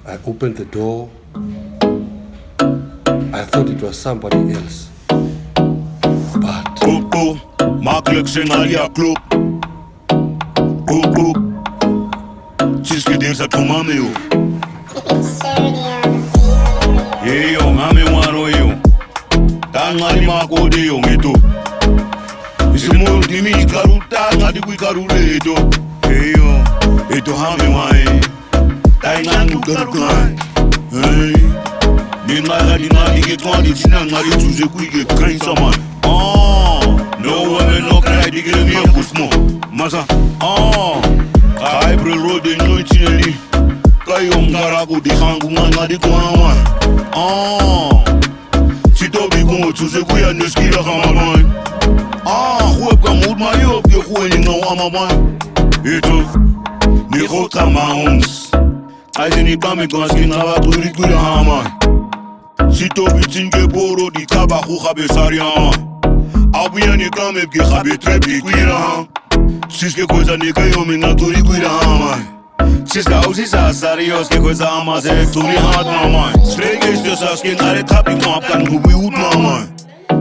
I opened the door. I thought it was somebody else. But Coco, makkelijk zijn al je klop. Coco, Siske denkt dat voor mami yo. Hey yo, mami waro yo. Tanga ma ko de yo ngeto. Isimo dimi karuta ngadi ku karule eto. Hey yo, eto hami wai. Tanga nukarkai. Hey. Dinga get one di tina ngari tuze ku ge kain sama. No women no cry di gele mi kusmo. Masa. Kai bro road de noite nele. Kai ngarago di hangu ngadi kwa. Sito bi go tuze ku ya neskira kama boy. Hoop kan moet maar je op je goeie no ama boy. Eto. Ni rota ma ons. Ai ni kame kwa skin ngaba kuri kuri hama. Sito bitinge boro di kaba khu khabe sarian. Abuya ni kame ki khabe trepi kuira. Siske coisa nega yo minga turi kuira mãe. Siska usi sa sarios que coisa ama se turi hat mãe. Streke is dus as kin are tapi map kan hubi ut mãe.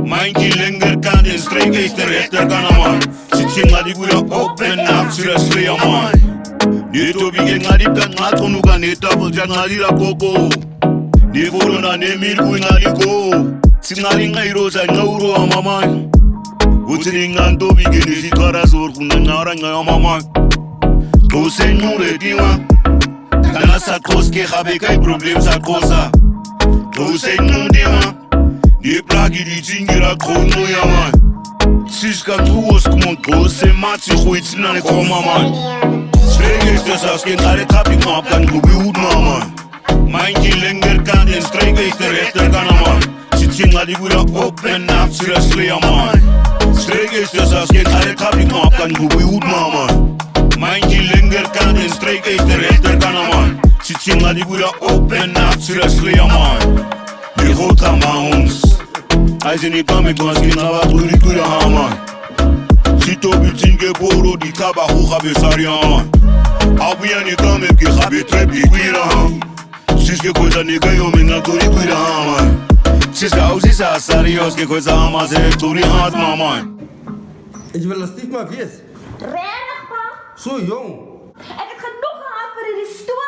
Mijn ki lenger kan den streke is de rechter kan mãe. Sit singa di kuira open up sira sria mãe. Nito bige ngadi kan ngatonu kan neta volja ngadi la koko. Ni bolo na ne mir ku ngadi ko. Singali ngairo sa ngauro amamai. Utiringan to bige ni sitwara zor kuna ngara ngayo amamai. To senyure diwa. Kana sa koske khabe kai problem sa kosa. To senyure diwa. Ni plagi di tingira kono yamai. Siska tuos kumon to se mati khuitina ne komamai. Strenge is as ken are tapi map kan gubi ud mama. Mijn ki lenger kan den strenge is de rechter kan man. Sitting adi gura open up seriously man. Strenge is as ken are tapi map kan gubi ud mama. Mijn ki lenger kan den strenge is de rechter kan man. Sitting adi gura open up seriously man. Ni rota ma ons. Ai zeni kame kwa skin ngaba kuri kuri hama. Sito bitinge boro di kaba khu khabe sarian. Abuya ni kame ki khabe trepi kuira. Siske coisa nega yo minga turi kuira mãe. Siska usi sa sarios que coisa ama se turi hat mãe. en je wil een stiefma wees? Weinig, pa. Zo jong. Ik heb genoeg gehad voor die stoel.